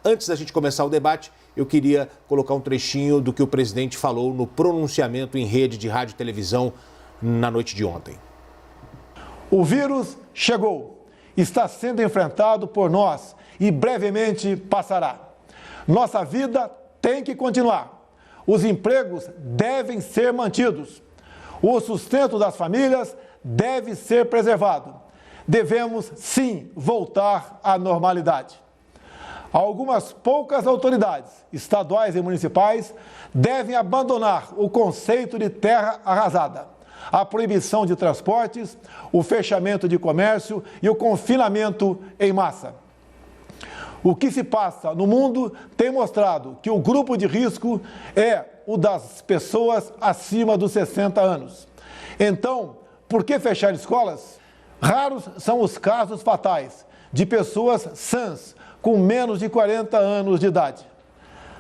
Antes da gente começar o debate, eu queria colocar um trechinho do que o presidente falou no pronunciamento em rede de rádio e televisão na noite de ontem. O vírus chegou, está sendo enfrentado por nós e brevemente passará. Nossa vida tem que continuar. Os empregos devem ser mantidos. O sustento das famílias deve ser preservado. Devemos, sim, voltar à normalidade. Algumas poucas autoridades, estaduais e municipais, devem abandonar o conceito de terra arrasada, a proibição de transportes, o fechamento de comércio e o confinamento em massa. O que se passa no mundo tem mostrado que o grupo de risco é o das pessoas acima dos 60 anos. Então, por que fechar escolas? Raros são os casos fatais de pessoas sãs com menos de 40 anos de idade.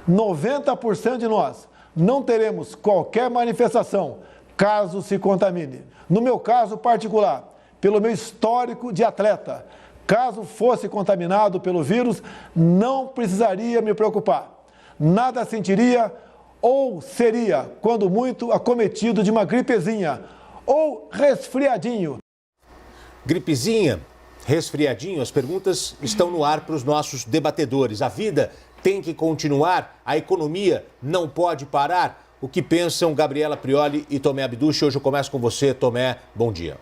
90% de nós não teremos qualquer manifestação caso se contamine. No meu caso particular, pelo meu histórico de atleta, caso fosse contaminado pelo vírus, não precisaria me preocupar. Nada sentiria ou seria, quando muito, acometido de uma gripezinha ou resfriadinho. Gripezinha, resfriadinho, as perguntas estão no ar para os nossos debatedores. A vida tem que continuar, a economia não pode parar. O que pensam Gabriela Prioli e Tomé Abduche? Hoje eu começo com você, Tomé. Bom dia.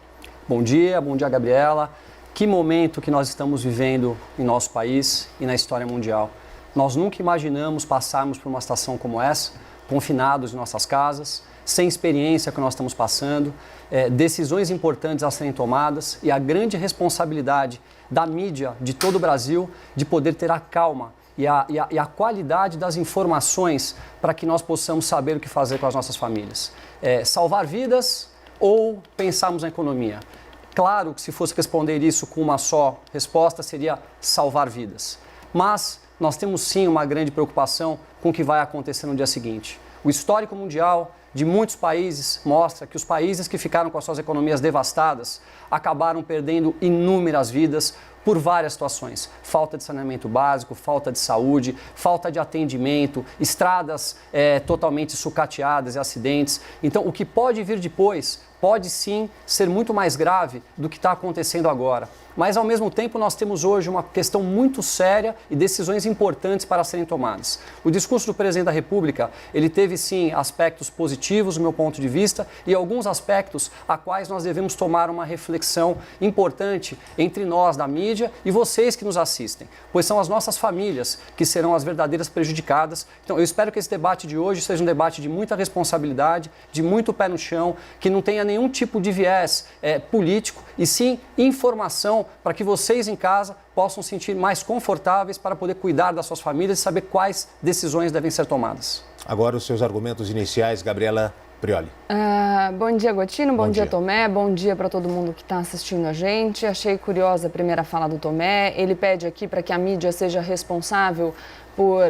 Bom dia, Gabriela. Que momento que nós estamos vivendo em nosso país e na história mundial. Nós nunca imaginamos passarmos por uma situação como essa, confinados em nossas casas, sem experiência que nós estamos passando, decisões importantes a serem tomadas e a grande responsabilidade da mídia de todo o Brasil de poder ter a calma e a qualidade das informações para que nós possamos saber o que fazer com as nossas famílias. Salvar vidas ou pensarmos na economia? Claro que se fosse responder isso com uma só resposta seria salvar vidas. Mas nós temos sim uma grande preocupação com o que vai acontecer no dia seguinte. O histórico mundial de muitos países mostra que os países que ficaram com as suas economias devastadas acabaram perdendo inúmeras vidas por várias situações. Falta de saneamento básico, falta de saúde, falta de atendimento, estradas totalmente sucateadas e acidentes. Então, o que pode vir depois pode sim ser muito mais grave do que está acontecendo agora. Mas, ao mesmo tempo, nós temos hoje uma questão muito séria e decisões importantes para serem tomadas. O discurso do presidente da República, ele teve, sim, aspectos positivos, do meu ponto de vista, e alguns aspectos a quais nós devemos tomar uma reflexão importante entre nós, da mídia, e vocês que nos assistem, pois são as nossas famílias que serão as verdadeiras prejudicadas. Então, eu espero que esse debate de hoje seja um debate de muita responsabilidade, de muito pé no chão, que não tenha nenhum tipo de viés político, e sim informação para que vocês em casa possam se sentir mais confortáveis para poder cuidar das suas famílias e saber quais decisões devem ser tomadas. Agora os seus argumentos iniciais, Gabriela Prioli. Bom dia, Gotino. Bom dia, Tomé. Bom dia para todo mundo que está assistindo a gente. Achei curiosa a primeira fala do Tomé. Ele pede aqui para que a mídia seja responsável por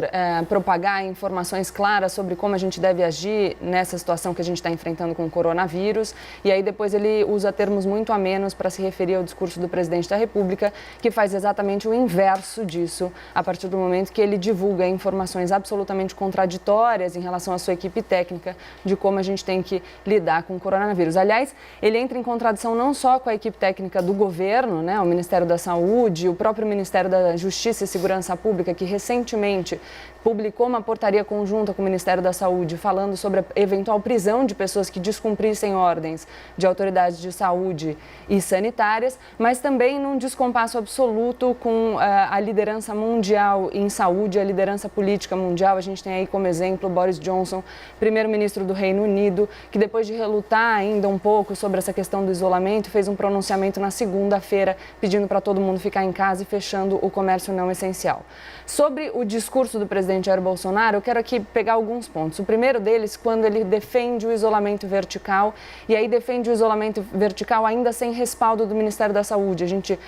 propagar informações claras sobre como a gente deve agir nessa situação que a gente está enfrentando com o coronavírus. E aí depois ele usa termos muito amenos para se referir ao discurso do presidente da República, que faz exatamente o inverso disso, a partir do momento que ele divulga informações absolutamente contraditórias em relação à sua equipe técnica de como a gente tem que lidar com o coronavírus. Aliás, ele entra em contradição não só com a equipe técnica do governo, né, o Ministério da Saúde, o próprio Ministério da Justiça e Segurança Pública, que recentemente publicou uma portaria conjunta com o Ministério da Saúde falando sobre a eventual prisão de pessoas que descumprissem ordens de autoridades de saúde e sanitárias, mas também num descompasso absoluto com a liderança mundial em saúde, a liderança política mundial. A gente tem aí como exemplo Boris Johnson, primeiro-ministro do Reino Unido, que depois de relutar ainda um pouco sobre essa questão do isolamento, fez um pronunciamento na segunda-feira pedindo para todo mundo ficar em casa e fechando o comércio não essencial. Sobre o discurso do presidente Jair Bolsonaro, eu quero aqui pegar alguns pontos. O primeiro deles, quando ele defende o isolamento vertical, e aí defende o isolamento vertical ainda sem respaldo do Ministério da Saúde. A gente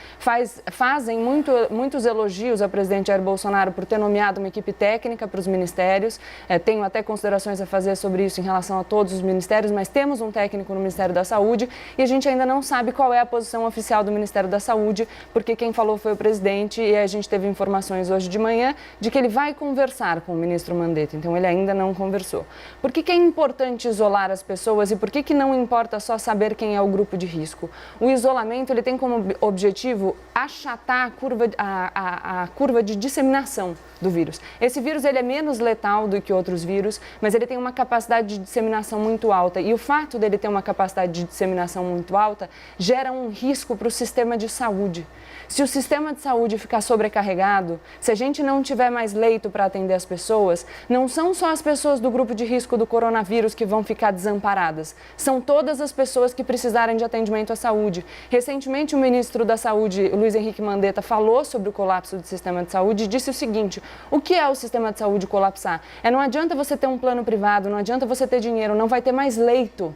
fazem muitos elogios ao presidente Jair Bolsonaro por ter nomeado uma equipe técnica para os ministérios. Tenho até considerações a fazer sobre isso em relação a todos os ministérios, mas temos um técnico no Ministério da Saúde e a gente ainda não sabe qual é a posição oficial do Ministério da Saúde, porque quem falou foi o presidente e a gente teve informações hoje de manhã de que ele ele vai conversar com o ministro Mandetta, então ele ainda não conversou. Por que é importante isolar as pessoas e por que não importa só saber quem é o grupo de risco? O isolamento ele tem como objetivo achatar a curva de disseminação do vírus. Esse vírus ele é menos letal do que outros vírus, mas ele tem uma capacidade de disseminação muito alta. E o fato dele ter uma capacidade de disseminação muito alta gera um risco para o sistema de saúde. Se o sistema de saúde ficar sobrecarregado, se a gente não tiver mais leito para atender as pessoas, não são só as pessoas do grupo de risco do coronavírus que vão ficar desamparadas, são todas as pessoas que precisarem de atendimento à saúde. Recentemente, o ministro da Saúde, Luiz Henrique Mandetta, falou sobre o colapso do sistema de saúde e disse o seguinte: o que é o sistema de saúde colapsar? Não adianta você ter um plano privado, não adianta você ter dinheiro, não vai ter mais leito.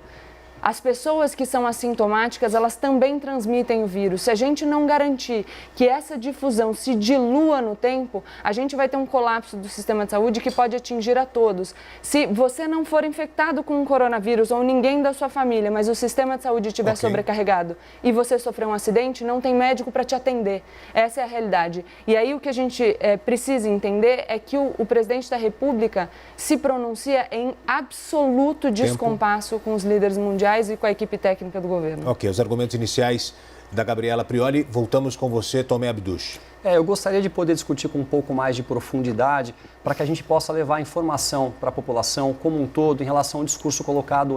As pessoas que são assintomáticas, elas também transmitem o vírus. Se a gente não garantir que essa difusão se dilua no tempo, a gente vai ter um colapso do sistema de saúde que pode atingir a todos. Se você não for infectado com um coronavírus ou ninguém da sua família, mas o sistema de saúde estiver sobrecarregado e você sofrer um acidente, não tem médico para te atender. Essa é a realidade. E aí o que a gente precisa entender é que o presidente da República se pronuncia em absoluto descompasso com os líderes mundiais e com a equipe técnica do governo. Ok, os argumentos iniciais da Gabriela Prioli. Voltamos com você, Tomé Abduch. Eu gostaria de poder discutir com um pouco mais de profundidade para que a gente possa levar informação para a população como um todo em relação ao discurso colocado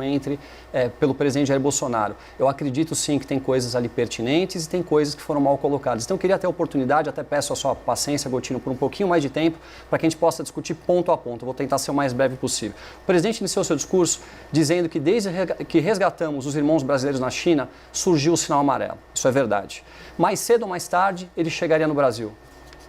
pelo presidente Jair Bolsonaro. Eu acredito sim que tem coisas ali pertinentes e tem coisas que foram mal colocadas. Então eu queria ter a oportunidade, até peço a sua paciência, Gotino, por um pouquinho mais de tempo para que a gente possa discutir ponto a ponto. Eu vou tentar ser o mais breve possível. O presidente iniciou seu discurso dizendo que desde que resgatamos os irmãos brasileiros na China, surgiu o sinal amarelo. Isso é verdade. Mais cedo ou mais tarde, ele chegaria no Brasil.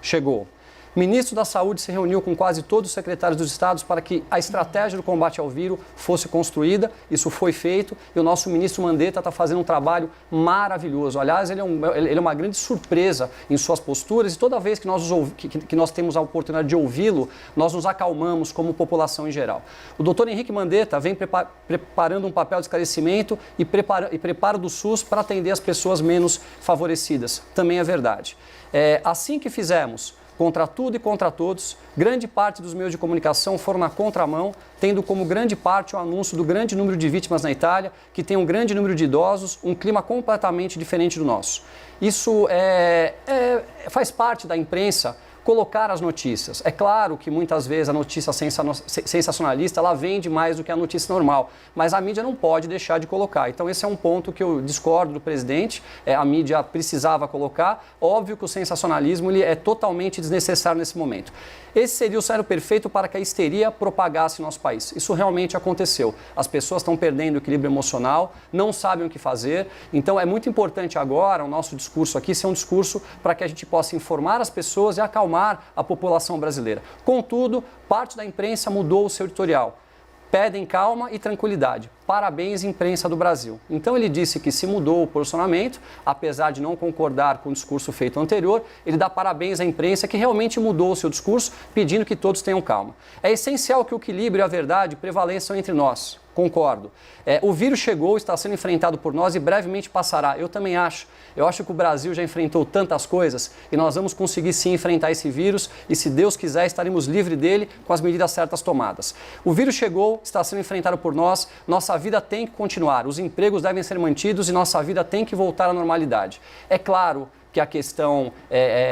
Chegou. O ministro da Saúde se reuniu com quase todos os secretários dos estados para que a estratégia do combate ao vírus fosse construída. Isso foi feito e o nosso ministro Mandetta está fazendo um trabalho maravilhoso. Aliás, ele é uma grande surpresa em suas posturas e toda vez que nós temos a oportunidade de ouvi-lo, nós nos acalmamos como população em geral. O doutor Henrique Mandetta vem preparando um papel de esclarecimento e preparo do SUS para atender as pessoas menos favorecidas. Também é verdade. Assim que fizermos contra tudo e contra todos, grande parte dos meios de comunicação foram na contramão, tendo como grande parte o anúncio do grande número de vítimas na Itália, que tem um grande número de idosos, um clima completamente diferente do nosso. Isso faz parte da imprensa colocar as notícias. É claro que muitas vezes a notícia sensacionalista ela vende mais do que a notícia normal, mas a mídia não pode deixar de colocar. Então esse é um ponto que eu discordo do presidente, a mídia precisava colocar. Óbvio que o sensacionalismo ele é totalmente desnecessário nesse momento. Esse seria o cenário perfeito para que a histeria propagasse no nosso país. Isso realmente aconteceu. As pessoas estão perdendo o equilíbrio emocional, não sabem o que fazer. Então é muito importante agora o nosso discurso aqui ser um discurso para que a gente possa informar as pessoas e acalmar a população brasileira. Contudo, parte da imprensa mudou o seu editorial. Pedem calma e tranquilidade. Parabéns, imprensa do Brasil. Então ele disse que se mudou o posicionamento, apesar de não concordar com o discurso feito anterior, ele dá parabéns à imprensa que realmente mudou o seu discurso, pedindo que todos tenham calma. É essencial que o equilíbrio e a verdade prevaleçam entre nós. Concordo. O vírus chegou, está sendo enfrentado por nós e brevemente passará. Eu também acho. Eu acho que o Brasil já enfrentou tantas coisas e nós vamos conseguir sim enfrentar esse vírus e, se Deus quiser, estaremos livres dele com as medidas certas tomadas. O vírus chegou, está sendo enfrentado por nós, nossa vida tem que continuar, os empregos devem ser mantidos e nossa vida tem que voltar à normalidade. É claro que a questão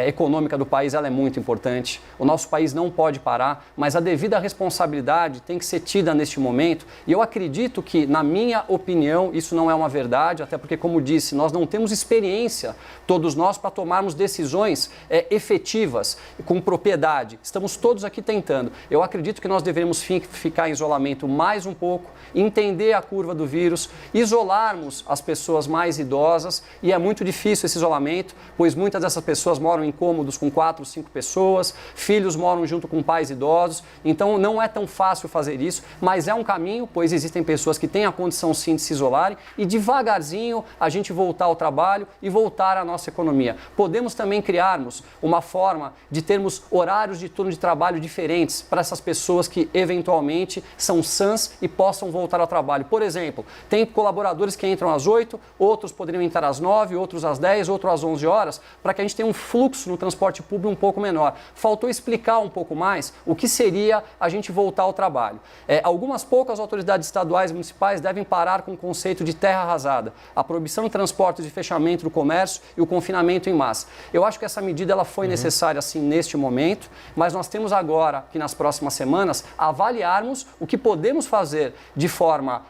econômica do país ela é muito importante. O nosso país não pode parar, mas a devida responsabilidade tem que ser tida neste momento. E eu acredito que, na minha opinião, isso não é uma verdade, até porque, como disse, nós não temos experiência, todos nós, para tomarmos decisões efetivas, com propriedade. Estamos todos aqui tentando. Eu acredito que nós deveremos ficar em isolamento mais um pouco, entender a curva do vírus, isolarmos as pessoas mais idosas, e é muito difícil esse isolamento, pois muitas dessas pessoas moram em cômodos com 4, 5 pessoas, filhos moram junto com pais idosos, então não é tão fácil fazer isso, mas é um caminho, pois existem pessoas que têm a condição sim de se isolarem e devagarzinho a gente voltar ao trabalho e voltar à nossa economia. Podemos também criarmos uma forma de termos horários de turno de trabalho diferentes para essas pessoas que eventualmente são sãs e possam voltar ao trabalho. Por exemplo, tem colaboradores que entram às 8, outros poderiam entrar às 9, outros às 10, outros às 11 horas. horas para que a gente tenha um fluxo no transporte público um pouco menor. Faltou explicar um pouco mais o que seria a gente voltar ao trabalho. Algumas poucas autoridades estaduais e municipais devem parar com o conceito de terra arrasada, a proibição de transportes e fechamento do comércio e o confinamento em massa. Eu acho que essa medida ela foi necessária sim neste momento, mas nós temos agora que nas próximas semanas avaliarmos o que podemos fazer de forma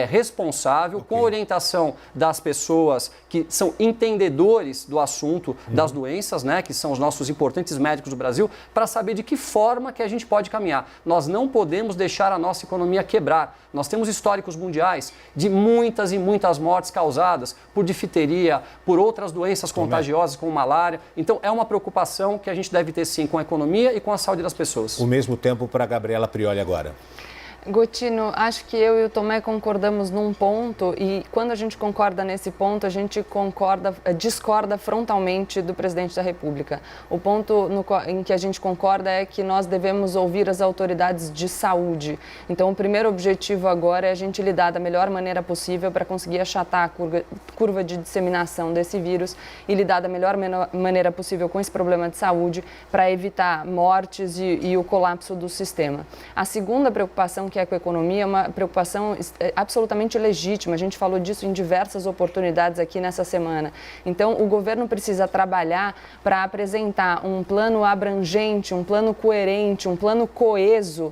responsável, com a orientação das pessoas que são entendedores do assunto das doenças, né, que são os nossos importantes médicos do Brasil, para saber de que forma que a gente pode caminhar. Nós não podemos deixar a nossa economia quebrar. Nós temos históricos mundiais de muitas e muitas mortes causadas por difteria, por outras doenças contagiosas como malária. Então é uma preocupação que a gente deve ter sim com a economia e com a saúde das pessoas. O mesmo tempo para a Gabriela Prioli agora. Gotino, acho que eu e o Tomé concordamos num ponto e quando a gente concorda nesse ponto, a gente discorda frontalmente do presidente da República. O ponto em que a gente concorda é que nós devemos ouvir as autoridades de saúde. Então, o primeiro objetivo agora é a gente lidar da melhor maneira possível para conseguir achatar a curva de disseminação desse vírus e lidar da melhor maneira possível com esse problema de saúde para evitar mortes e o colapso do sistema. A segunda preocupação que é com a economia, é uma preocupação absolutamente legítima. A gente falou disso em diversas oportunidades aqui nessa semana. Então, o governo precisa trabalhar para apresentar um plano abrangente, um plano coerente, um plano coeso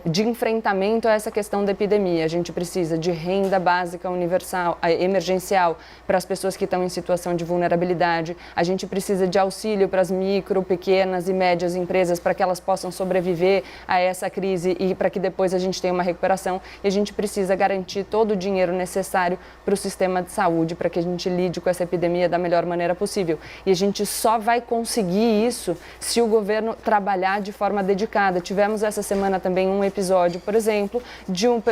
de enfrentamento a essa questão da epidemia. A gente precisa de renda básica universal, emergencial para as pessoas que estão em situação de vulnerabilidade. A gente precisa de auxílio para as micro, pequenas e médias empresas para que elas possam sobreviver a essa crise e para que depois a gente tem uma recuperação, e a gente precisa garantir todo o dinheiro necessário para o sistema de saúde para que a gente lide com essa epidemia da melhor maneira possível. E a gente só vai conseguir isso se o governo trabalhar de forma dedicada. Tivemos essa semana também um episódio, por exemplo,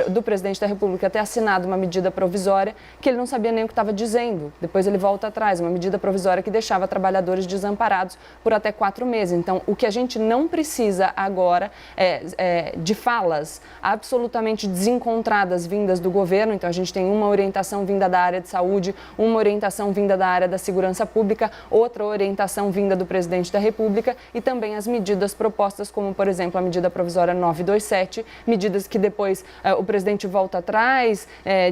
do presidente da República ter assinado uma medida provisória que ele não sabia nem o que estava dizendo. Depois ele volta atrás, uma medida provisória que deixava trabalhadores desamparados por até 4 meses. Então, o que a gente não precisa agora é de falas absolutamente desencontradas vindas do governo. Então, a gente tem uma orientação vinda da área de saúde, uma orientação vinda da área da segurança pública, outra orientação vinda do presidente da República e também as medidas propostas, como, por exemplo, a medida provisória 927, medidas que depois o presidente volta atrás,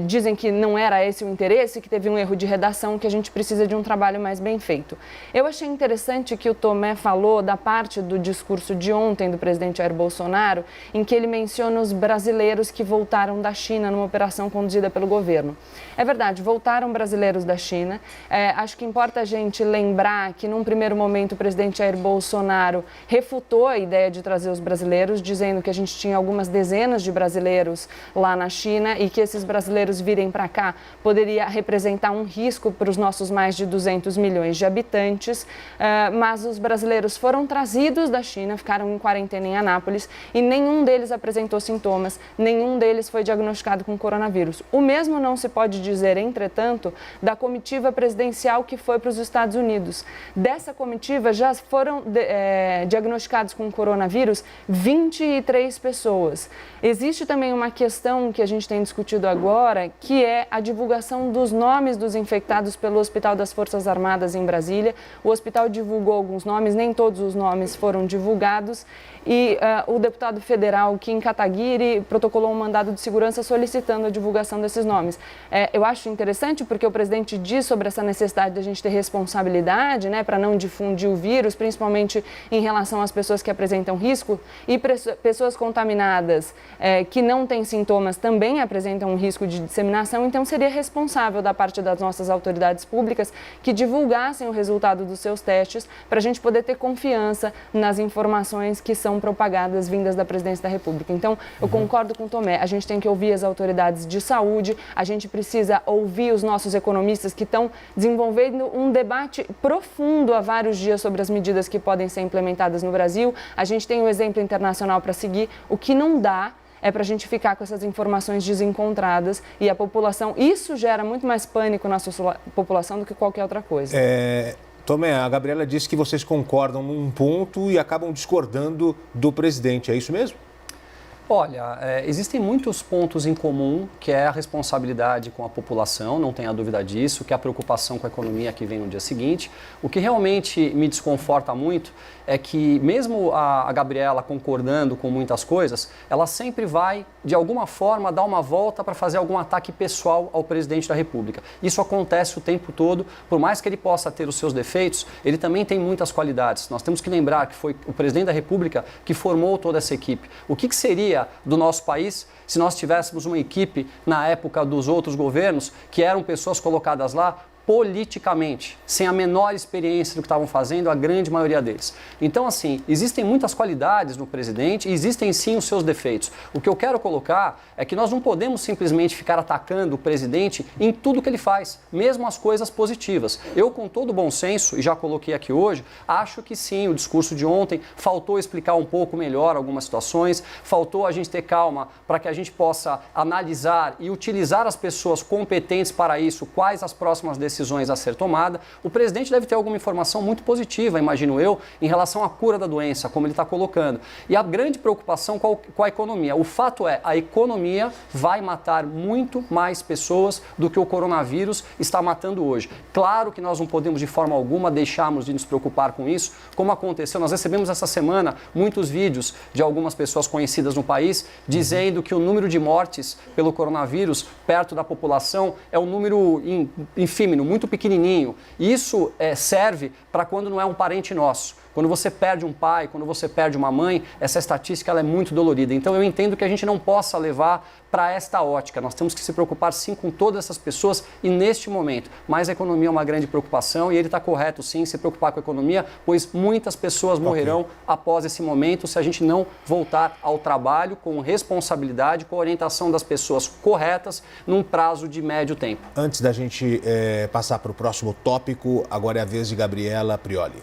dizem que não era esse o interesse, que teve um erro de redação, que a gente precisa de um trabalho mais bem feito. Eu achei interessante que o Tomé falou da parte do discurso de ontem do presidente Jair Bolsonaro, em que ele menciona os brasileiros que voltaram da China numa operação conduzida pelo governo. É verdade, voltaram brasileiros da China. Acho que importa a gente lembrar que, num primeiro momento, o presidente Jair Bolsonaro refutou a ideia de trazer os brasileiros, dizendo que a gente tinha algumas dezenas de brasileiros lá na China e que esses brasileiros virem para cá poderia representar um risco para os nossos mais de 200 milhões de habitantes, mas os brasileiros foram trazidos da China, ficaram em quarentena em Anápolis e nenhum deles apresentou sintomas, nenhum deles foi diagnosticado com coronavírus. O mesmo não se pode dizer, entretanto, da comitiva presidencial que foi para os Estados Unidos. Dessa comitiva já foram diagnosticados com coronavírus 23 pessoas. Existe também uma questão que a gente tem discutido agora, que é a divulgação dos nomes dos infectados pelo Hospital das Forças Armadas em Brasília. O hospital divulgou alguns nomes, nem todos os nomes foram divulgados. E o deputado federal Kim Kataguiri protocolou um mandado de segurança solicitando a divulgação desses nomes. Eu acho interessante porque o presidente diz sobre essa necessidade de a gente ter responsabilidade, né, para não difundir o vírus, principalmente em relação às pessoas que apresentam risco, e pessoas contaminadas que não têm sintomas também apresentam um risco de disseminação. Então, seria responsável da parte das nossas autoridades públicas que divulgassem o resultado dos seus testes para a gente poder ter confiança nas informações que são propagadas vindas da presidência da República. Então, eu concordo com o Tomé, a gente tem que ouvir as autoridades de saúde, a gente precisa ouvir os nossos economistas que estão desenvolvendo um debate profundo há vários dias sobre as medidas que podem ser implementadas no Brasil. A gente tem um exemplo internacional para seguir. O que não dá é para a gente ficar com essas informações desencontradas e a população, isso gera muito mais pânico na sua população do que qualquer outra coisa. Tomé, a Gabriela disse que vocês concordam num ponto e acabam discordando do presidente, é isso mesmo? Olha, existem muitos pontos em comum, que é a responsabilidade com a população, não tenha dúvida disso, que é a preocupação com a economia que vem no dia seguinte. O que realmente me desconforta muito é que, mesmo a Gabriela concordando com muitas coisas, ela sempre vai, de alguma forma, dar uma volta para fazer algum ataque pessoal ao presidente da República. Isso acontece o tempo todo, por mais que ele possa ter os seus defeitos, ele também tem muitas qualidades. Nós temos que lembrar que foi o presidente da República que formou toda essa equipe. O que seria do nosso país se nós tivéssemos uma equipe na época dos outros governos que eram pessoas colocadas lá politicamente, sem a menor experiência do que estavam fazendo, a grande maioria deles. Então, assim, existem muitas qualidades no presidente e existem sim os seus defeitos. O que eu quero colocar é que nós não podemos simplesmente ficar atacando o presidente em tudo que ele faz, mesmo as coisas positivas. Eu, com todo bom senso, e já coloquei aqui hoje, acho que sim, o discurso de ontem faltou explicar um pouco melhor algumas situações, faltou a gente ter calma para que a gente possa analisar e utilizar as pessoas competentes para isso, quais as próximas decisões a ser tomada. O presidente deve ter alguma informação muito positiva, imagino eu, em relação à cura da doença, como ele está colocando. E a grande preocupação com a economia. O fato é, a economia vai matar muito mais pessoas do que o coronavírus está matando hoje. Claro que nós não podemos de forma alguma deixarmos de nos preocupar com isso, como aconteceu. Nós recebemos essa semana muitos vídeos de algumas pessoas conhecidas no país dizendo que o número de mortes pelo coronavírus perto da população é um número infímimo, muito pequenininho. Isso serve para quando não é um parente nosso. Quando você perde um pai, quando você perde uma mãe, essa estatística ela é muito dolorida. Então eu entendo que a gente não possa levar para esta ótica. Nós temos que se preocupar sim com todas essas pessoas e neste momento. Mas a economia é uma grande preocupação e ele está correto sim se preocupar com a economia, pois muitas pessoas morrerão após esse momento se a gente não voltar ao trabalho com responsabilidade, com a orientação das pessoas corretas num prazo de médio tempo. Antes da gente passar para o próximo tópico, agora é a vez de Gabriela Prioli.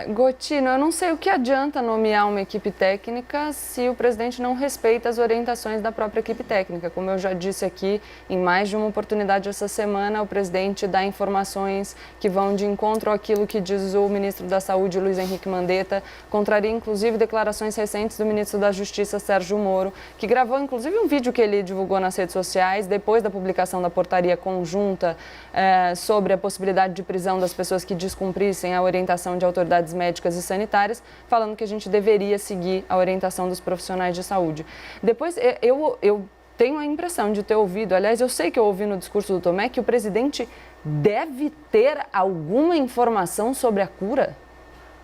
Gotino, eu não sei o que adianta nomear uma equipe técnica se o presidente não respeita as orientações da própria equipe técnica. Como eu já disse aqui, em mais de uma oportunidade essa semana, o presidente dá informações que vão de encontro àquilo que diz o ministro da Saúde, Luiz Henrique Mandetta, contraria inclusive declarações recentes do ministro da Justiça, Sérgio Moro, que gravou inclusive um vídeo que ele divulgou nas redes sociais depois da publicação da portaria conjunta sobre a possibilidade de prisão das pessoas que descumprissem a orientação de autoridades médicas e sanitárias, falando que a gente deveria seguir a orientação dos profissionais de saúde. Depois, eu tenho a impressão de ter ouvido, aliás, eu sei que eu ouvi no discurso do Tomé, que o presidente deve ter alguma informação sobre a cura.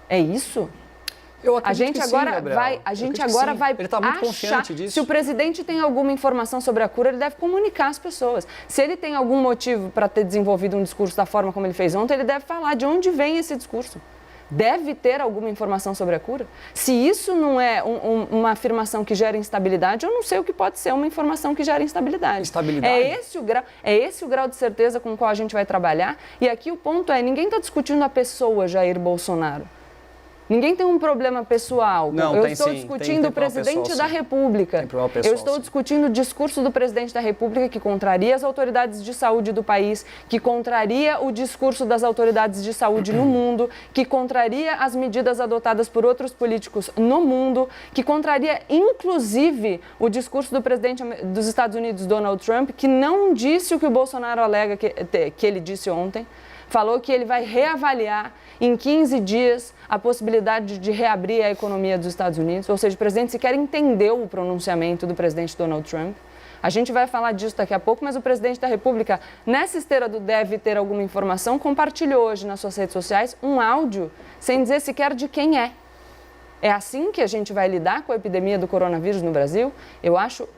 É isso? A gente agora vai ele tá muito confiante disso. Se o presidente tem alguma informação sobre a cura, ele deve comunicar às pessoas. Se ele tem algum motivo para ter desenvolvido um discurso da forma como ele fez ontem, ele deve falar de onde vem esse discurso. Deve ter alguma informação sobre a cura? Se isso não é uma afirmação que gera instabilidade, eu não sei o que pode ser uma informação que gera instabilidade. É esse o grau de certeza com o qual a gente vai trabalhar. E aqui o ponto é, ninguém está discutindo a pessoa Jair Bolsonaro. Ninguém tem um problema pessoal. Eu estou discutindo o presidente da República. Eu estou discutindo o discurso do presidente da República que contraria as autoridades de saúde do país, que contraria o discurso das autoridades de saúde no mundo, que contraria as medidas adotadas por outros políticos no mundo, que contraria inclusive o discurso do presidente dos Estados Unidos, Donald Trump, que não disse o que o Bolsonaro alega que ele disse ontem. Falou que ele vai reavaliar em 15 dias a possibilidade de reabrir a economia dos Estados Unidos. Ou seja, o presidente sequer entendeu o pronunciamento do presidente Donald Trump. A gente vai falar disso daqui a pouco, mas o presidente da República, nessa esteira do deve ter alguma informação, compartilhou hoje nas suas redes sociais um áudio sem dizer sequer de quem é. É assim que a gente vai lidar com a epidemia do coronavírus no Brasil? Eu acho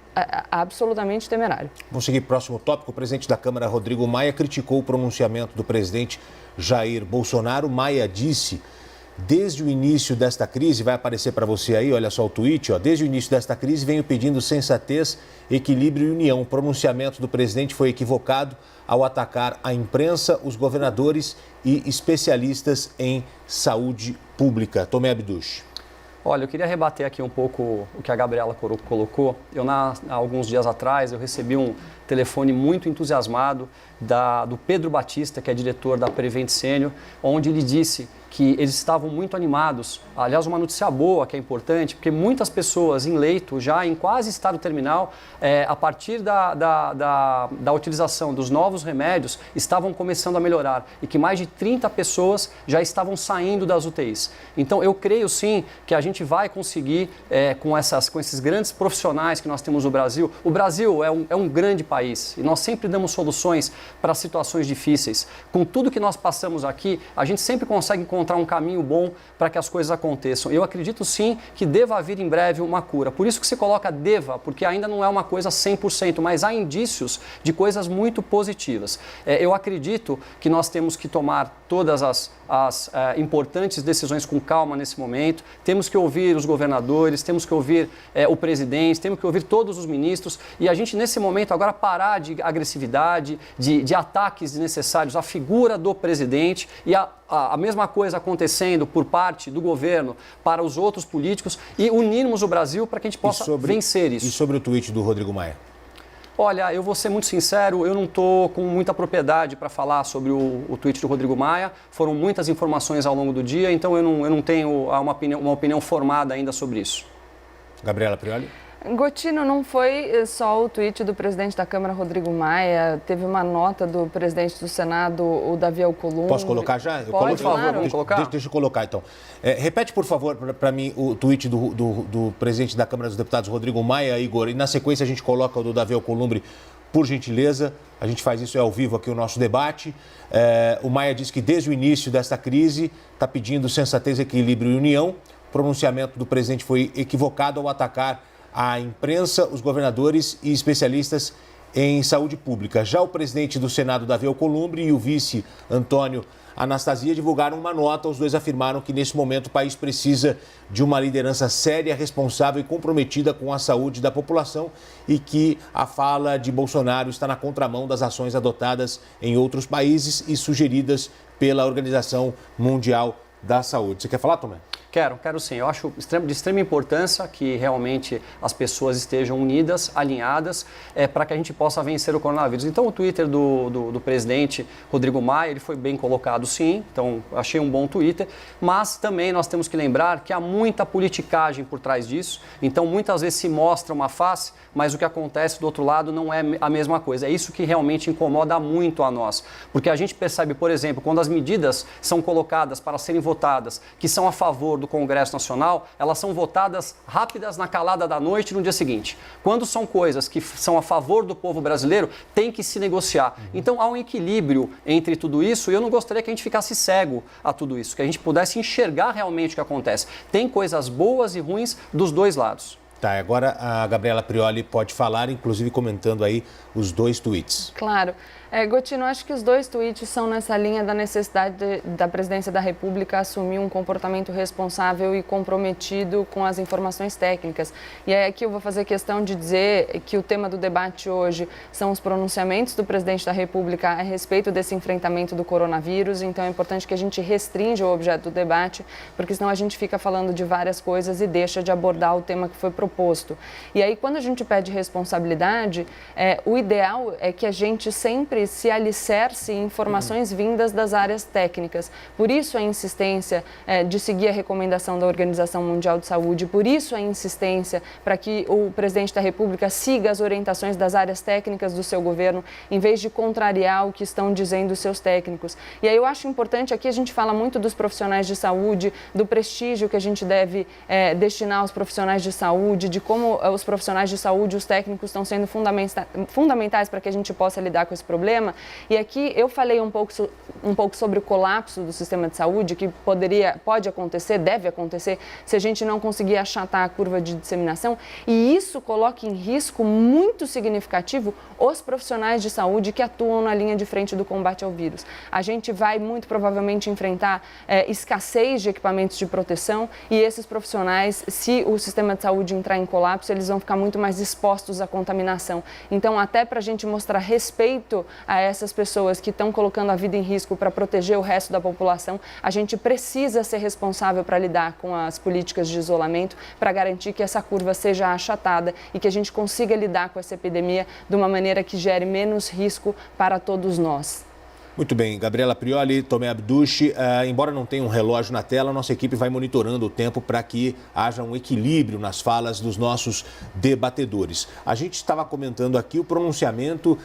absolutamente temerário. Vamos seguir para o próximo tópico. O presidente da Câmara, Rodrigo Maia, criticou o pronunciamento do presidente Jair Bolsonaro. Maia disse, desde o início desta crise, vai aparecer para você aí, olha só o tweet, desde o início desta crise venho pedindo sensatez, equilíbrio e união. O pronunciamento do presidente foi equivocado ao atacar a imprensa, os governadores e especialistas em saúde pública. Tomé Abduch. Olha, eu queria rebater aqui um pouco o que a Gabriela colocou. Há alguns dias atrás, eu recebi um telefone muito entusiasmado do Pedro Batista, que é diretor da Prevent Senior, onde ele disse que eles estavam muito animados. Aliás, uma notícia boa que é importante, porque muitas pessoas em leito, já em quase estado terminal, a partir da utilização dos novos remédios, estavam começando a melhorar e que mais de 30 pessoas já estavam saindo das UTIs. Então, eu creio sim que a gente vai conseguir, com esses grandes profissionais que nós temos no Brasil. O Brasil é um grande país e nós sempre damos soluções para situações difíceis. Com tudo que nós passamos aqui, a gente sempre consegue encontrar um caminho bom para que as coisas aconteçam. Eu acredito sim que deva vir em breve uma cura. Por isso que se coloca deva, porque ainda não é uma coisa 100%, mas há indícios de coisas muito positivas. Eu acredito que nós temos que tomar todas as importantes decisões com calma nesse momento. Temos que ouvir os governadores, temos que ouvir o presidente, temos que ouvir todos os ministros e a gente nesse momento agora parar de agressividade, de ataques desnecessários à figura do presidente e a mesma coisa acontecendo por parte do governo para os outros políticos e unirmos o Brasil para que a gente possa vencer isso. E sobre o tweet do Rodrigo Maia? Olha, eu vou ser muito sincero, eu não estou com muita propriedade para falar sobre o tweet do Rodrigo Maia. Foram muitas informações ao longo do dia, então eu não tenho uma opinião formada ainda sobre isso. Gabriela Prioli? Gotino, não foi só o tweet do presidente da Câmara, Rodrigo Maia, teve uma nota do presidente do Senado, o Davi Alcolumbre. Posso colocar já? Pode, claro. Deixa eu colocar, então. Repete, por favor, para mim, o tweet do presidente da Câmara dos Deputados, Rodrigo Maia, Igor, e na sequência a gente coloca o do Davi Alcolumbre, por gentileza. A gente faz isso ao vivo aqui, o nosso debate. O Maia diz que desde o início desta crise está pedindo sensatez, equilíbrio e união. O pronunciamento do presidente foi equivocado ao atacar a imprensa, os governadores e especialistas em saúde pública. Já o presidente do Senado, Davi Alcolumbre, e o vice, Antônio Anastasia, divulgaram uma nota. Os dois afirmaram que, nesse momento, o país precisa de uma liderança séria, responsável e comprometida com a saúde da população e que a fala de Bolsonaro está na contramão das ações adotadas em outros países e sugeridas pela Organização Mundial da Saúde. Você quer falar, Tomé? Quero sim. Eu acho de extrema importância que realmente as pessoas estejam unidas, alinhadas, para que a gente possa vencer o coronavírus. Então, o Twitter do presidente Rodrigo Maia, ele foi bem colocado sim, então achei um bom Twitter, mas também nós temos que lembrar que há muita politicagem por trás disso, então muitas vezes se mostra uma face, mas o que acontece do outro lado não é a mesma coisa. É isso que realmente incomoda muito a nós, porque a gente percebe, por exemplo, quando as medidas são colocadas para serem votadas, que são a favor do Congresso Nacional, elas são votadas rápidas na calada da noite no dia seguinte. Quando são coisas que são a favor do povo brasileiro, tem que se negociar. Então há um equilíbrio entre tudo isso e eu não gostaria que a gente ficasse cego a tudo isso, que a gente pudesse enxergar realmente o que acontece. Tem coisas boas e ruins dos dois lados. Tá, agora a Gabriela Prioli pode falar, inclusive comentando aí os dois tweets. Claro. Gotino, acho que os dois tweets são nessa linha da necessidade da Presidência da República assumir um comportamento responsável e comprometido com as informações técnicas. E é aqui eu vou fazer questão de dizer que o tema do debate hoje são os pronunciamentos do Presidente da República a respeito desse enfrentamento do coronavírus. Então é importante que a gente restrinja o objeto do debate, porque senão a gente fica falando de várias coisas e deixa de abordar o tema que foi proposto. E aí, quando a gente pede responsabilidade, o ideal é que a gente sempre se alicerce em informações vindas das áreas técnicas. Por isso a insistência de seguir a recomendação da Organização Mundial de Saúde, por isso a insistência para que o presidente da República siga as orientações das áreas técnicas do seu governo, em vez de contrariar o que estão dizendo os seus técnicos. E aí eu acho importante, aqui a gente fala muito dos profissionais de saúde, do prestígio que a gente deve destinar aos profissionais de saúde, de como os profissionais de saúde, os técnicos estão sendo fundamentais para que a gente possa lidar com esse problema. E aqui eu falei um pouco sobre o colapso do sistema de saúde, que pode acontecer, deve acontecer, se a gente não conseguir achatar a curva de disseminação. E isso coloca em risco muito significativo os profissionais de saúde que atuam na linha de frente do combate ao vírus. A gente vai muito provavelmente enfrentar escassez de equipamentos de proteção e esses profissionais, se o sistema de saúde entrar em colapso, eles vão ficar muito mais expostos à contaminação. Então, até para a gente mostrar respeito a essas pessoas que estão colocando a vida em risco para proteger o resto da população, a gente precisa ser responsável para lidar com as políticas de isolamento, para garantir que essa curva seja achatada e que a gente consiga lidar com essa epidemia de uma maneira que gere menos risco para todos nós. Muito bem, Gabriela Prioli, Tomé Abduch, embora não tenha um relógio na tela, nossa equipe vai monitorando o tempo para que haja um equilíbrio nas falas dos nossos debatedores. A gente estava comentando aqui o pronunciamento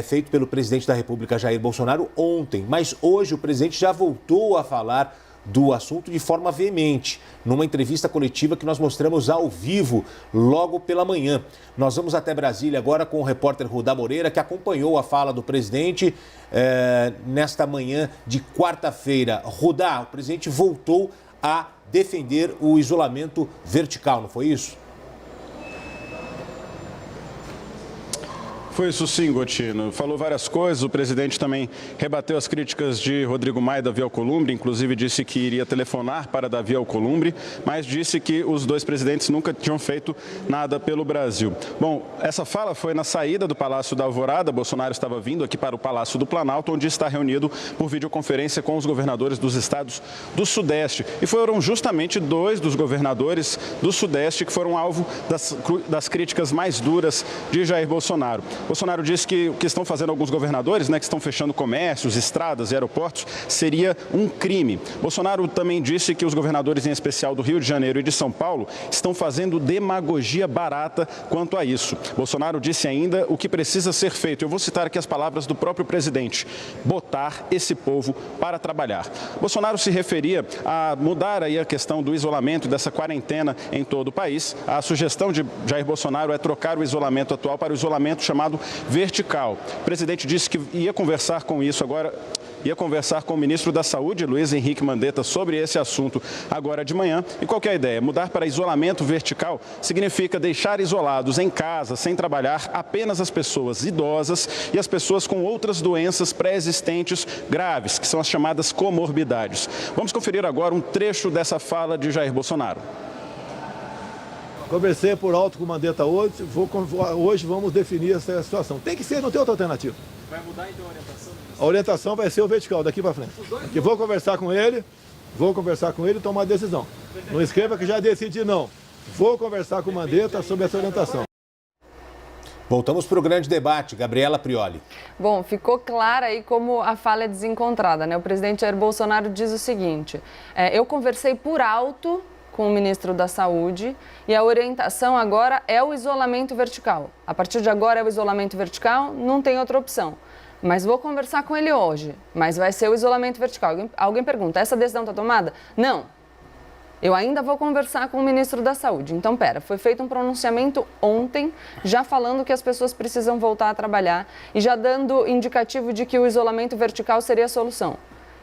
feito pelo presidente da República, Jair Bolsonaro, ontem, mas hoje o presidente já voltou a falar do assunto de forma veemente, numa entrevista coletiva que nós mostramos ao vivo logo pela manhã. Nós vamos até Brasília agora com o repórter Rudá Moreira, que acompanhou a fala do presidente nesta manhã de quarta-feira. Rudá, o presidente voltou a defender o isolamento vertical, não foi isso? Foi isso sim, Gotino. Falou várias coisas, o presidente também rebateu as críticas de Rodrigo Maia e Davi Alcolumbre, inclusive disse que iria telefonar para Davi Alcolumbre, mas disse que os dois presidentes nunca tinham feito nada pelo Brasil. Bom, essa fala foi na saída do Palácio da Alvorada. Bolsonaro estava vindo aqui para o Palácio do Planalto, onde está reunido por videoconferência com os governadores dos estados do Sudeste. E foram justamente dois dos governadores do Sudeste que foram alvo das críticas mais duras de Jair Bolsonaro. Bolsonaro disse que o que estão fazendo alguns governadores, que estão fechando comércios, estradas e aeroportos, seria um crime. Bolsonaro também disse que os governadores, em especial do Rio de Janeiro e de São Paulo, estão fazendo demagogia barata quanto a isso. Bolsonaro disse ainda o que precisa ser feito. Eu vou citar aqui as palavras do próprio presidente: botar esse povo para trabalhar. Bolsonaro se referia a mudar aí a questão do isolamento e dessa quarentena em todo o país. A sugestão de Jair Bolsonaro é trocar o isolamento atual para o isolamento chamado vertical. O presidente disse que ia conversar com o ministro da Saúde, Luiz Henrique Mandetta, sobre esse assunto agora de manhã. E qual que é a ideia? Mudar para isolamento vertical significa deixar isolados em casa, sem trabalhar, apenas as pessoas idosas e as pessoas com outras doenças pré-existentes graves, que são as chamadas comorbidades. Vamos conferir agora um trecho dessa fala de Jair Bolsonaro. Conversei por alto com o Mandetta hoje, hoje vamos definir essa situação. Tem que ser, não tem outra alternativa. Vai mudar então a orientação? A orientação vai ser o vertical, daqui para frente. Que vou conversar com ele e tomar a decisão. Não escreva que já decidi, não. Vou conversar com o Mandetta sobre essa orientação. Voltamos para o grande debate. Gabriela Prioli. Bom, ficou claro aí como a fala é desencontrada, né? O presidente Jair Bolsonaro diz o seguinte: eu conversei por alto com o ministro da Saúde e a orientação agora é o isolamento vertical. A partir de agora é o isolamento vertical, não tem outra opção. Mas vou conversar com ele hoje, mas vai ser o isolamento vertical. Alguém pergunta, essa decisão está tomada? Não. Eu ainda vou conversar com o ministro da Saúde. Então, foi feito um pronunciamento ontem, já falando que as pessoas precisam voltar a trabalhar e já dando indicativo de que o isolamento vertical seria a solução.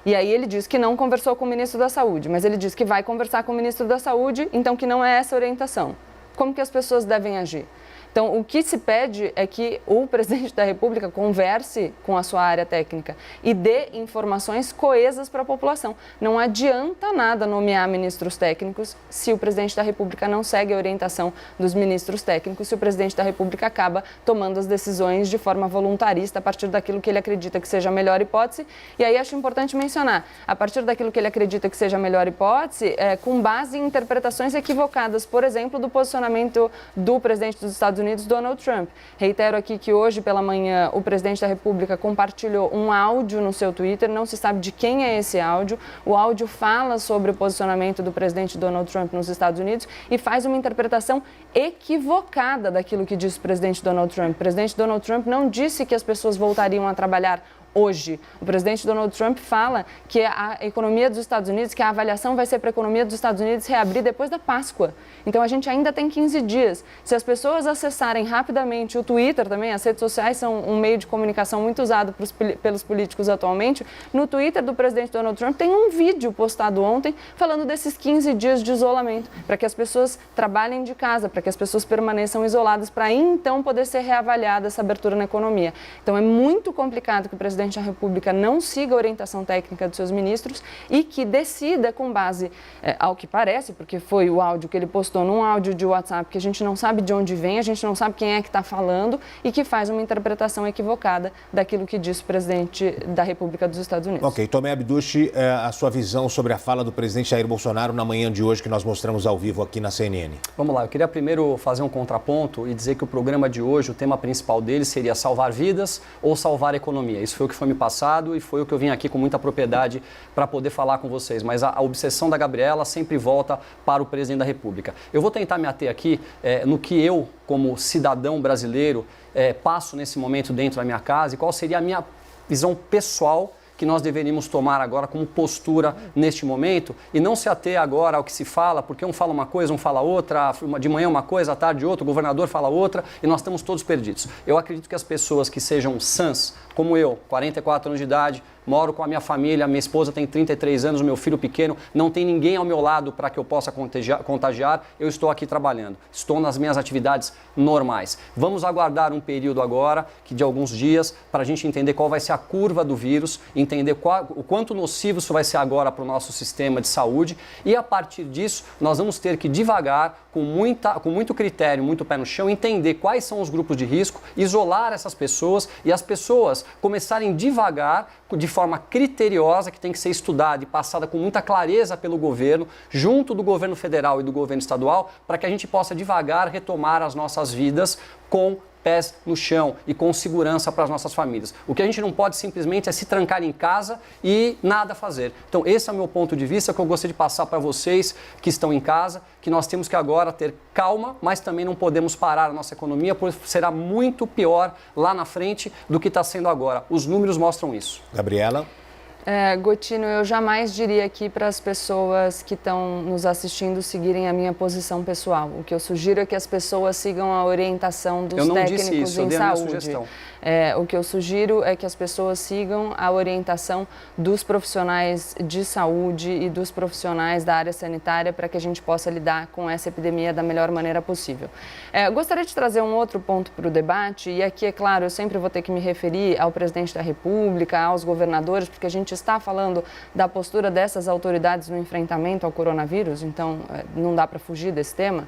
E aí ele diz que não conversou com o ministro da Saúde, mas ele diz que vai conversar com o ministro da Saúde, então que não é essa a orientação. Como que as pessoas devem agir? Então, o que se pede é que o presidente da República converse com a sua área técnica e dê informações coesas para a população. Não adianta nada nomear ministros técnicos se o presidente da República não segue a orientação dos ministros técnicos, se o presidente da República acaba tomando as decisões de forma voluntarista a partir daquilo que ele acredita que seja a melhor hipótese. E aí acho importante mencionar, a partir daquilo que ele acredita que seja a melhor hipótese, com base em interpretações equivocadas, por exemplo, do posicionamento do presidente dos Estados Unidos, Donald Trump. Reitero aqui que hoje pela manhã o presidente da República compartilhou um áudio no seu Twitter, não se sabe de quem é esse áudio. O áudio fala sobre o posicionamento do presidente Donald Trump nos Estados Unidos e faz uma interpretação equivocada daquilo que disse o presidente Donald Trump. O presidente Donald Trump não disse que as pessoas voltariam a trabalhar hoje. O presidente Donald Trump fala que a economia dos Estados Unidos, que a avaliação vai ser para a economia dos Estados Unidos reabrir depois da Páscoa. Então a gente ainda tem 15 dias. Se as pessoas acessarem rapidamente o Twitter também, as redes sociais são um meio de comunicação muito usado pelos políticos atualmente, no Twitter do presidente Donald Trump tem um vídeo postado ontem falando desses 15 dias de isolamento, para que as pessoas trabalhem de casa, para que as pessoas permaneçam isoladas, para então poder ser reavaliada essa abertura na economia. Então é muito complicado que o presidente da República não siga a orientação técnica dos seus ministros e que decida com base, ao que parece, porque foi o áudio que ele postou num áudio de WhatsApp que a gente não sabe de onde vem, a gente não sabe quem é que está falando e que faz uma interpretação equivocada daquilo que disse o presidente da República dos Estados Unidos. Ok, Tomé Abduch, a sua visão sobre a fala do presidente Jair Bolsonaro na manhã de hoje que nós mostramos ao vivo aqui na CNN. Vamos lá, eu queria primeiro fazer um contraponto e dizer que o programa de hoje, o tema principal dele seria salvar vidas ou salvar a economia. Isso foi o que foi me passado e foi o que eu vim aqui com muita propriedade para poder falar com vocês. Mas a obsessão da Gabriela sempre volta para o presidente da República. Eu vou tentar me ater aqui no que eu, como cidadão brasileiro, passo nesse momento dentro da minha casa e qual seria a minha visão pessoal que nós deveríamos tomar agora como postura neste momento e não se ater agora ao que se fala, porque um fala uma coisa, um fala outra, de manhã uma coisa, à tarde outra, o governador fala outra e nós estamos todos perdidos. Eu acredito que as pessoas que sejam sãs, como eu, 44 anos de idade, moro com a minha família, minha esposa tem 33 anos, o meu filho pequeno, não tem ninguém ao meu lado para que eu possa contagiar, eu estou aqui trabalhando, estou nas minhas atividades normais. Vamos aguardar um período agora, de alguns dias, para a gente entender qual vai ser a curva do vírus, entender o quanto nocivo isso vai ser agora para o nosso sistema de saúde e a partir disso nós vamos ter que devagar, com muito critério, muito pé no chão, entender quais são os grupos de risco, isolar essas pessoas e as pessoas começarem devagar, de forma criteriosa, que tem que ser estudada e passada com muita clareza pelo governo, junto do governo federal e do governo estadual, para que a gente possa devagar retomar as nossas vidas com pés no chão e com segurança para as nossas famílias. O que a gente não pode simplesmente é se trancar em casa e nada fazer. Então esse é o meu ponto de vista que eu gostaria de passar para vocês que estão em casa, que nós temos que agora ter calma, mas também não podemos parar a nossa economia, pois será muito pior lá na frente do que está sendo agora. Os números mostram isso. Gabriela? Gotino, eu jamais diria aqui para as pessoas que estão nos assistindo seguirem a minha posição pessoal. O que eu sugiro é que as pessoas sigam a orientação dos técnicos em saúde. Eu dei a minha sugestão. O que eu sugiro é que as pessoas sigam a orientação dos profissionais de saúde e dos profissionais da área sanitária para que a gente possa lidar com essa epidemia da melhor maneira possível. Gostaria de trazer um outro ponto para o debate, e aqui, é claro, eu sempre vou ter que me referir ao presidente da República, aos governadores, porque a gente está falando da postura dessas autoridades no enfrentamento ao coronavírus, então não dá para fugir desse tema.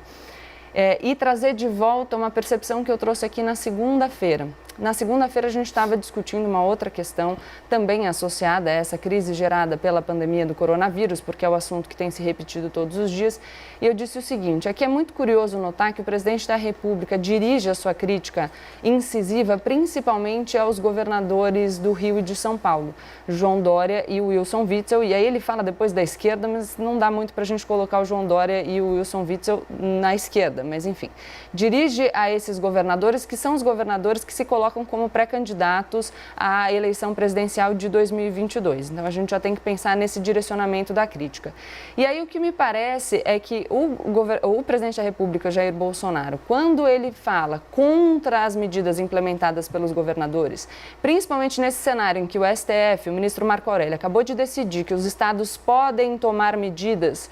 E trazer de volta uma percepção que eu trouxe aqui na segunda-feira. Na segunda-feira a gente estava discutindo uma outra questão também associada a essa crise gerada pela pandemia do coronavírus, porque é o assunto que tem se repetido todos os dias. E eu disse o seguinte, aqui é muito curioso notar que o presidente da República dirige a sua crítica incisiva principalmente aos governadores do Rio e de São Paulo, João Dória e o Wilson Witzel. E aí ele fala depois da esquerda, mas não dá muito para a gente colocar o João Dória e o Wilson Witzel na esquerda, mas enfim. Dirige a esses governadores que são os governadores que se colocam como pré-candidatos à eleição presidencial de 2022. Então, a gente já tem que pensar nesse direcionamento da crítica. E aí, o que me parece é que o presidente da República, Jair Bolsonaro, quando ele fala contra as medidas implementadas pelos governadores, principalmente nesse cenário em que o STF, o ministro Marco Aurélio, acabou de decidir que os estados podem tomar medidas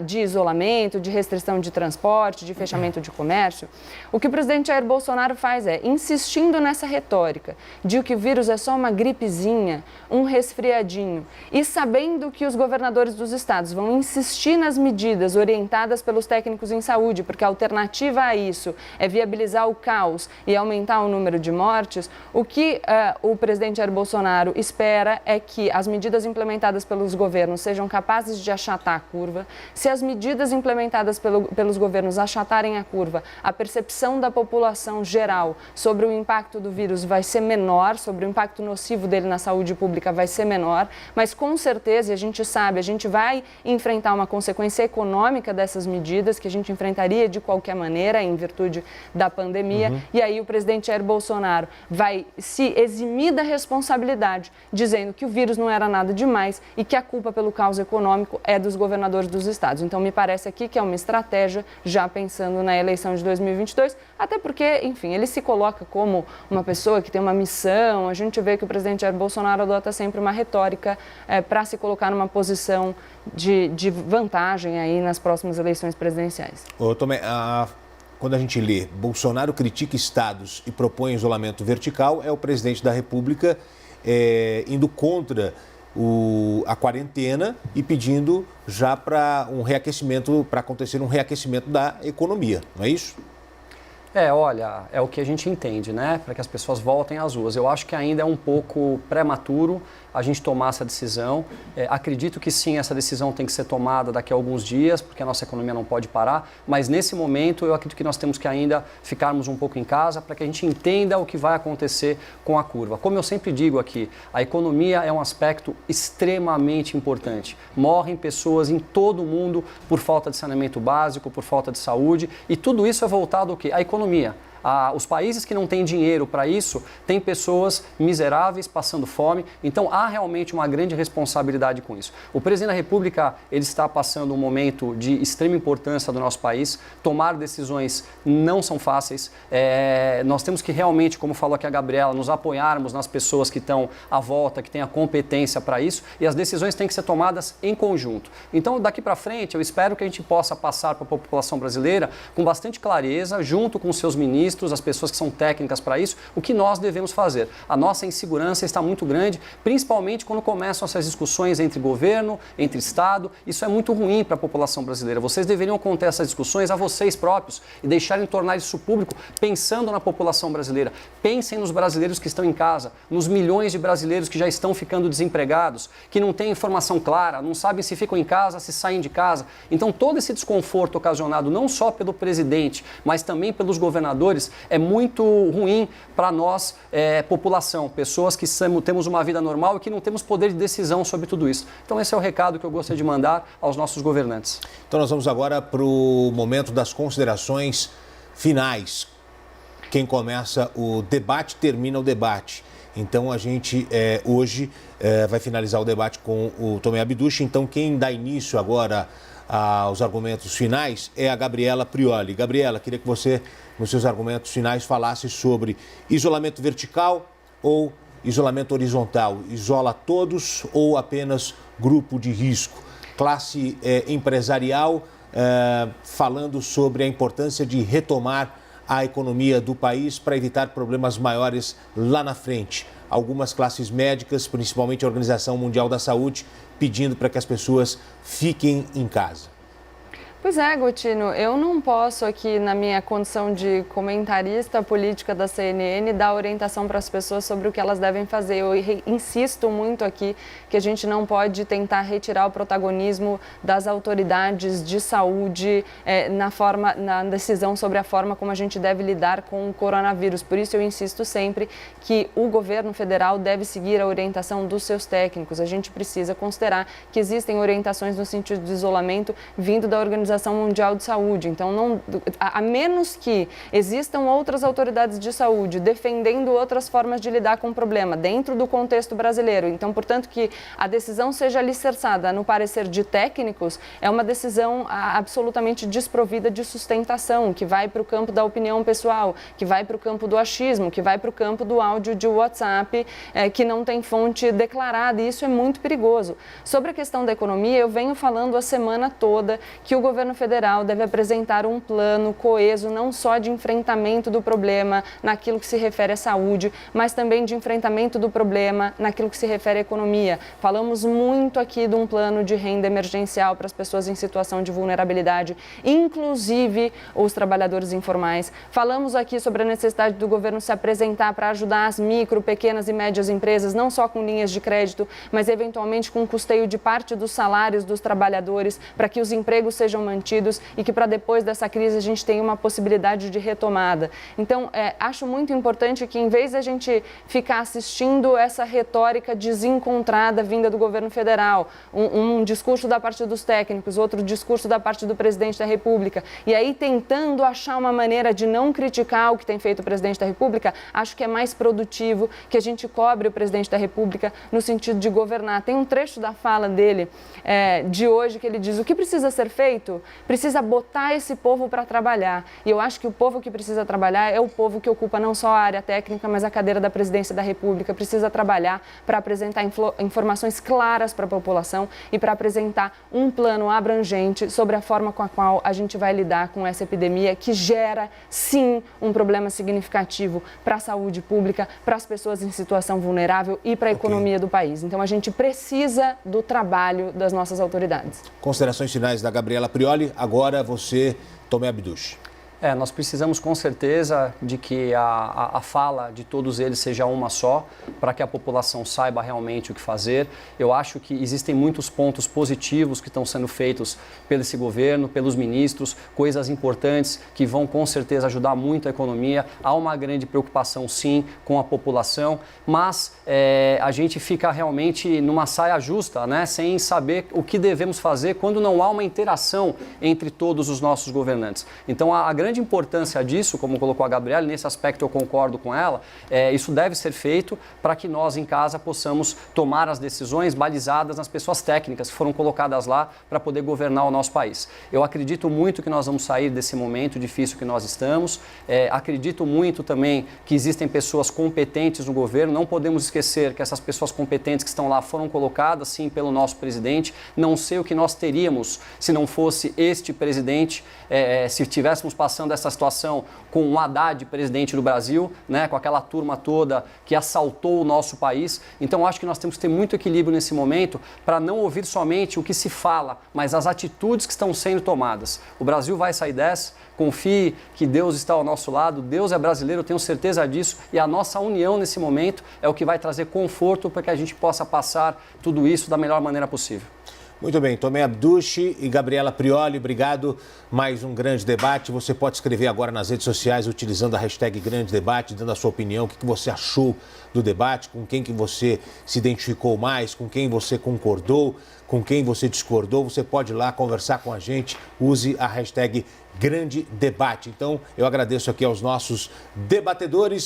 de isolamento, de restrição de transporte, de fechamento de comércio, o que o presidente Jair Bolsonaro faz é insistindo nessa retórica de que o vírus é só uma gripezinha, um resfriadinho, e sabendo que os governadores dos estados vão insistir nas medidas orientadas pelos técnicos em saúde, porque a alternativa a isso é viabilizar o caos e aumentar o número de mortes, o que o presidente Jair Bolsonaro espera é que as medidas implementadas pelos governos sejam capazes de achatar a curva. Se as medidas implementadas pelos governos achatarem a curva, a percepção da população geral sobre o impacto do vírus vai ser menor, sobre o impacto nocivo dele na saúde pública vai ser menor, mas com certeza, e a gente sabe, a gente vai enfrentar uma consequência econômica dessas medidas que a gente enfrentaria de qualquer maneira em virtude da pandemia, e aí o presidente Jair Bolsonaro vai se eximir da responsabilidade, dizendo que o vírus não era nada demais e que a culpa pelo caos econômico é dos governadores dos estados. Então, me parece aqui que é uma estratégia já pensando na eleição de 2022, até porque, enfim, ele se coloca como uma pessoa que tem uma missão. A gente vê que o presidente Jair Bolsonaro adota sempre uma retórica para se colocar numa posição de vantagem aí nas próximas eleições presidenciais. Ô, Tomé, quando a gente lê Bolsonaro critica estados e propõe isolamento vertical, é o presidente da República indo contra a quarentena e pedindo já para acontecer um reaquecimento da economia, não é isso? Olha, é o que a gente entende, né? Para que as pessoas voltem às ruas. Eu acho que ainda é um pouco prematuro a gente tomar essa decisão. Acredito que sim, essa decisão tem que ser tomada daqui a alguns dias, porque a nossa economia não pode parar, mas nesse momento eu acredito que nós temos que ainda ficarmos um pouco em casa para que a gente entenda o que vai acontecer com a curva. Como eu sempre digo aqui, a economia é um aspecto extremamente importante. Morrem pessoas em todo o mundo por falta de saneamento básico, por falta de saúde, e tudo isso é voltado ao quê? À economia. Os países que não têm dinheiro para isso têm pessoas miseráveis passando fome, então há realmente uma grande responsabilidade com isso. O presidente da República ele está passando um momento de extrema importância do nosso país, tomar decisões não são fáceis, nós temos que realmente, como falou aqui a Gabriela, nos apoiarmos nas pessoas que estão à volta, que têm a competência para isso, e as decisões têm que ser tomadas em conjunto. Então daqui para frente eu espero que a gente possa passar para a população brasileira com bastante clareza, junto com os seus ministros, as pessoas que são técnicas para isso, o que nós devemos fazer. A nossa insegurança está muito grande, principalmente quando começam essas discussões entre governo, entre Estado. Isso é muito ruim para a população brasileira. Vocês deveriam conter essas discussões a vocês próprios e deixarem tornar isso público pensando na população brasileira. Pensem nos brasileiros que estão em casa, nos milhões de brasileiros que já estão ficando desempregados, que não têm informação clara, não sabem se ficam em casa, se saem de casa. Então todo esse desconforto ocasionado não só pelo presidente, mas também pelos governadores, é muito ruim para nós, população, pessoas que temos uma vida normal e que não temos poder de decisão sobre tudo isso. Então esse é o recado que eu gostaria de mandar aos nossos governantes. Então nós vamos agora para o momento das considerações finais. Quem começa o debate, termina o debate. Então a gente hoje vai finalizar o debate com o Tomé Abduch. Então quem dá início agora aos argumentos finais é a Gabriela Prioli. Gabriela, queria que você, nos seus argumentos finais, falasse sobre isolamento vertical ou isolamento horizontal. Isola todos ou apenas grupo de risco? Classe empresarial, falando sobre a importância de retomar a economia do país para evitar problemas maiores lá na frente. Algumas classes médicas, principalmente a Organização Mundial da Saúde, pedindo para que as pessoas fiquem em casa. Pois é, Gotino, eu não posso aqui, na minha condição de comentarista política da CNN, dar orientação para as pessoas sobre o que elas devem fazer. Eu insisto muito aqui que a gente não pode tentar retirar o protagonismo das autoridades de saúde na decisão sobre a forma como a gente deve lidar com o coronavírus. Por isso eu insisto sempre que o governo federal deve seguir a orientação dos seus técnicos. A gente precisa considerar que existem orientações no sentido de isolamento vindo da Organização Mundial de Saúde. Então, a menos que existam outras autoridades de saúde defendendo outras formas de lidar com o problema dentro do contexto brasileiro. Então, portanto, que a decisão seja alicerçada no parecer de técnicos é uma decisão absolutamente desprovida de sustentação, que vai para o campo da opinião pessoal, que vai para o campo do achismo, que vai para o campo do áudio de WhatsApp, que não tem fonte declarada, e isso é muito perigoso. Sobre a questão da economia, eu venho falando a semana toda que o governo federal deve apresentar um plano coeso, não só de enfrentamento do problema naquilo que se refere à saúde, mas também de enfrentamento do problema naquilo que se refere à economia. Falamos muito aqui de um plano de renda emergencial para as pessoas em situação de vulnerabilidade, inclusive os trabalhadores informais. Falamos aqui sobre a necessidade do governo se apresentar para ajudar as micro, pequenas e médias empresas, não só com linhas de crédito, mas eventualmente com custeio de parte dos salários dos trabalhadores, para que os empregos sejam mantidos e que para depois dessa crise a gente tenha uma possibilidade de retomada. Então, acho muito importante que, em vez de a gente ficar assistindo essa retórica desencontrada vinda do governo federal, um discurso da parte dos técnicos, outro discurso da parte do presidente da República, e aí tentando achar uma maneira de não criticar o que tem feito o presidente da República, acho que é mais produtivo que a gente cobre o presidente da República no sentido de governar. Tem um trecho da fala dele de hoje que ele diz: o que precisa ser feito? Precisa botar esse povo para trabalhar. E eu acho que o povo que precisa trabalhar é o povo que ocupa não só a área técnica, mas a cadeira da presidência da República. Precisa trabalhar para apresentar informações claras para a população e para apresentar um plano abrangente sobre a forma com a qual a gente vai lidar com essa epidemia que gera, sim, um problema significativo para a saúde pública, para as pessoas em situação vulnerável e para a economia do país. Então, a gente precisa do trabalho das nossas autoridades. Considerações finais da Gabriela Prioli. Agora você, Tomé Abduch. Nós precisamos com certeza de que a fala de todos eles seja uma só, para que a população saiba realmente o que fazer. Eu acho que existem muitos pontos positivos que estão sendo feitos pelo esse governo, pelos ministros, coisas importantes que vão com certeza ajudar muito a economia. Há uma grande preocupação sim com a população, mas a gente fica realmente numa saia justa, né, sem saber o que devemos fazer quando não há uma interação entre todos os nossos governantes. Então a grande importância disso, como colocou a Gabriela, nesse aspecto eu concordo com ela, isso deve ser feito para que nós em casa possamos tomar as decisões balizadas nas pessoas técnicas que foram colocadas lá para poder governar o nosso país. Eu acredito muito que nós vamos sair desse momento difícil que nós estamos, acredito muito também que existem pessoas competentes no governo, não podemos esquecer que essas pessoas competentes que estão lá foram colocadas sim pelo nosso presidente, não sei o que nós teríamos se não fosse este presidente, se estivéssemos passando essa situação com o Haddad, presidente do Brasil, né, com aquela turma toda que assaltou o nosso país. Então, acho que nós temos que ter muito equilíbrio nesse momento para não ouvir somente o que se fala, mas as atitudes que estão sendo tomadas. O Brasil vai sair dessa, confie que Deus está ao nosso lado, Deus é brasileiro, eu tenho certeza disso, e a nossa união nesse momento é o que vai trazer conforto para que a gente possa passar tudo isso da melhor maneira possível. Muito bem, Tomé Abduche e Gabriela Prioli, obrigado. Mais um grande debate. Você pode escrever agora nas redes sociais utilizando a hashtag Grande Debate, dando a sua opinião, o que você achou do debate, com quem que você se identificou mais, com quem você concordou, com quem você discordou. Você pode ir lá conversar com a gente, use a hashtag Grande Debate. Então, eu agradeço aqui aos nossos debatedores.